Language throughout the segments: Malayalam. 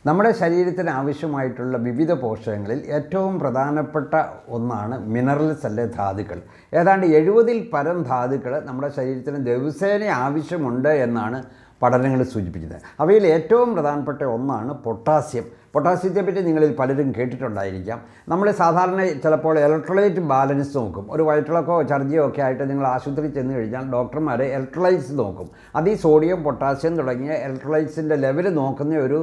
നമ്മുടെ ശരീരത്തിന് ആവശ്യമായിട്ടുള്ള വിവിധ പോഷകങ്ങളിൽ ഏറ്റവും പ്രധാനപ്പെട്ട ഒന്നാണ് മിനറൽസ് അല്ലെ ധാതുക്കൾ. ഏതാണ്ട് 70-ൽ പരം ധാതുക്കൾ നമ്മുടെ ശരീരത്തിന് ദിവസേന ആവശ്യമുണ്ട് എന്നാണ് പഠനങ്ങൾ സൂചിപ്പിക്കുന്നത്. അവയിൽ ഏറ്റവും പ്രധാനപ്പെട്ട ഒന്നാണ് പൊട്ടാസ്യം. പൊട്ടാസ്യത്തെപ്പറ്റി നിങ്ങളിൽ പലരും കേട്ടിട്ടുണ്ടായിരിക്കാം. നമ്മൾ സാധാരണ ചിലപ്പോൾ ഇലക്ട്രോലൈറ്റ് ബാലൻസ് നോക്കും. ഒരു വയറ്റിളക്കോ ഛർദിയോ ഒക്കെ ആയിട്ട് നിങ്ങൾ ആശുപത്രിയിൽ ചെന്ന് കഴിഞ്ഞാൽ ഡോക്ടർമാർ ഇലക്ട്രോലൈറ്റ്സ് നോക്കും. അത് ഈ സോഡിയം, പൊട്ടാസ്യം തുടങ്ങിയ ഇലക്ട്രോലൈറ്റ്സിൻ്റെ ലെവൽ നോക്കുന്ന ഒരു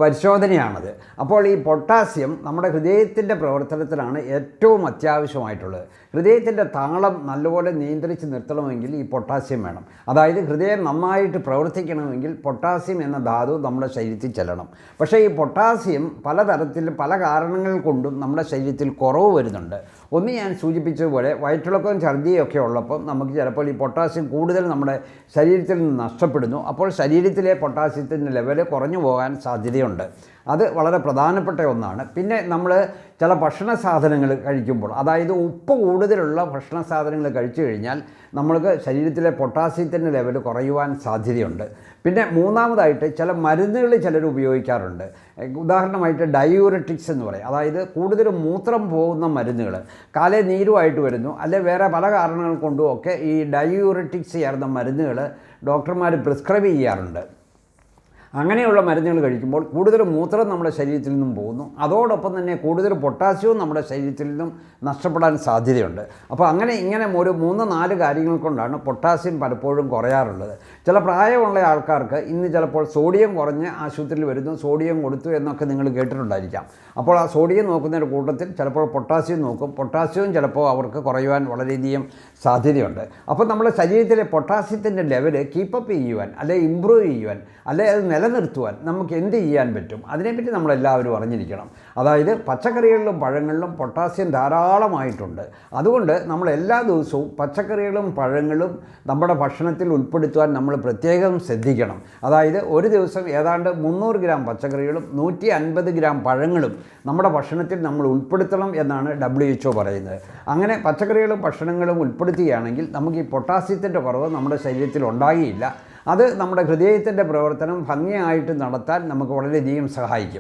പരിശോധനയാണത്. അപ്പോൾ ഈ പൊട്ടാസ്യം നമ്മുടെ ഹൃദയത്തിൻ്റെ പ്രവർത്തനത്തിലാണ് ഏറ്റവും അത്യാവശ്യമായിട്ടുള്ളത്. ഹൃദയത്തിൻ്റെ താളം നല്ലപോലെ നിയന്ത്രിച്ച് നിർത്തണമെങ്കിൽ ഈ പൊട്ടാസ്യം വേണം. അതായത് ഹൃദയം നന്നായിട്ട് പ്രവർത്തിക്കണമെങ്കിൽ പൊട്ടാസ്യം എന്ന ധാതു നമ്മുടെ ശരീരത്തിൽ ചെല്ലണം. പക്ഷേ ഈ പൊട്ടാസ്യം പലതരത്തിലും പല കാരണങ്ങൾ കൊണ്ടും നമ്മുടെ ശരീരത്തിൽ കുറവ് വരുന്നുണ്ട്. ഒന്ന് ഞാൻ സൂചിപ്പിച്ചതുപോലെ വയറ്റിളക്കവും ഛർദിയും ഒക്കെ ഉള്ളപ്പോൾ നമുക്ക് ചിലപ്പോൾ ഈ പൊട്ടാസ്യം കൂടുതൽ നമ്മുടെ ശരീരത്തിൽ നിന്ന് നഷ്ടപ്പെടുന്നു. അപ്പോൾ ശരീരത്തിലെ പൊട്ടാസ്യത്തിൻ്റെ ലെവൽ കുറഞ്ഞു പോകാൻ സാധ്യതയുണ്ട്. അത് വളരെ പ്രധാനപ്പെട്ട ഒന്നാണ്. പിന്നെ നമ്മൾ ചില ഭക്ഷണ സാധനങ്ങൾ കഴിക്കുമ്പോൾ, അതായത് ഉപ്പ് കൂടുതലുള്ള ഭക്ഷണ സാധനങ്ങൾ കഴിച്ചു കഴിഞ്ഞാൽ നമ്മൾക്ക് ശരീരത്തിലെ പൊട്ടാസ്യത്തിൻ്റെ ലെവൽ കുറയുവാൻ സാധ്യതയുണ്ട്. പിന്നെ മൂന്നാമതായിട്ട് ചില മരുന്നുകൾ ചിലർ ഉപയോഗിക്കാറുണ്ട്. ഉദാഹരണമായിട്ട് ഡയൂററ്റിക്സ് എന്ന് പറയും. അതായത് കൂടുതലും മൂത്രം പോകുന്ന മരുന്നുകൾ, കാലേ നീരുമായിട്ട് വരുന്നു, അല്ലെ വേറെ പല കാരണങ്ങൾ കൊണ്ടും ഒക്കെ ഈ ഡയൂററ്റിക്സ് ചേർന്ന മരുന്നുകൾ ഡോക്ടർമാർ പ്രിസ്ക്രൈബ് ചെയ്യാറുണ്ട്. അങ്ങനെയുള്ള മരുന്നുകൾ കഴിക്കുമ്പോൾ കൂടുതൽ മൂത്രം നമ്മുടെ ശരീരത്തിൽ നിന്നും പോകുന്നു. അതോടൊപ്പം തന്നെ കൂടുതൽ പൊട്ടാസ്യവും നമ്മുടെ ശരീരത്തിൽ നിന്നും നഷ്ടപ്പെടാൻ സാധ്യതയുണ്ട്. അപ്പോൾ ഇങ്ങനെ ഒരു 3-4 കാര്യങ്ങൾ കൊണ്ടാണ് പൊട്ടാസ്യം പലപ്പോഴും കുറയാറുള്ളത്. ചില പ്രായമുള്ള ആൾക്കാർക്ക് ഇന്ന് ചിലപ്പോൾ സോഡിയം കുറഞ്ഞ് ആശുപത്രിയിൽ വരുന്നു, സോഡിയം കൊടുത്തു എന്നൊക്കെ നിങ്ങൾ കേട്ടിട്ടുണ്ടായിരിക്കാം. അപ്പോൾ ആ സോഡിയം നോക്കുന്നതിൻ്റെ കൂട്ടത്തിൽ ചിലപ്പോൾ പൊട്ടാസ്യം നോക്കും. പൊട്ടാസ്യവും ചിലപ്പോൾ അവർക്ക് കുറയുവാൻ വളരെയധികം സാധ്യതയുണ്ട്. അപ്പോൾ നമ്മുടെ ശരീരത്തിലെ പൊട്ടാസ്യത്തിൻ്റെ ലെവൽ കീപ്പപ്പ് ചെയ്യുവാൻ, അല്ലെങ്കിൽ ഇമ്പ്രൂവ് ചെയ്യുവാൻ, അല്ലെങ്കിൽ അത് നിലനിർത്തുവാൻ നമുക്ക് എന്ത് ചെയ്യാൻ പറ്റും? അതിനെപ്പറ്റി നമ്മളെല്ലാവരും അറിഞ്ഞിരിക്കണം. അതായത് പച്ചക്കറികളിലും പഴങ്ങളിലും പൊട്ടാസ്യം ധാരാളമായിട്ടുണ്ട്. അതുകൊണ്ട് നമ്മൾ എല്ലാ ദിവസവും പച്ചക്കറികളും പഴങ്ങളും നമ്മുടെ ഭക്ഷണത്തിൽ ഉൾപ്പെടുത്തുവാൻ നമ്മൾ പ്രത്യേകം ശ്രദ്ധിക്കണം. അതായത് ഒരു ദിവസം ഏതാണ്ട് 300 ഗ്രാം പച്ചക്കറികളും 150 ഗ്രാം പഴങ്ങളും നമ്മുടെ ഭക്ഷണത്തിൽ നമ്മൾ ഉൾപ്പെടുത്തണം എന്നാണ് WHO പറയുന്നത്. അങ്ങനെ പച്ചക്കറികളും ഭക്ഷണങ്ങളും ഉൾപ്പെടുത്തുകയാണെങ്കിൽ നമുക്ക് ഈ പൊട്ടാസ്യത്തിൻ്റെ കുറവ് നമ്മുടെ ശരീരത്തിൽ ഉണ്ടാകുകയില്ല. അത് നമ്മുടെ ഹൃദയത്തിൻ്റെ പ്രവർത്തനം ഭംഗിയായിട്ട് നടത്താൻ നമുക്ക് വളരെയധികം സഹായിക്കും.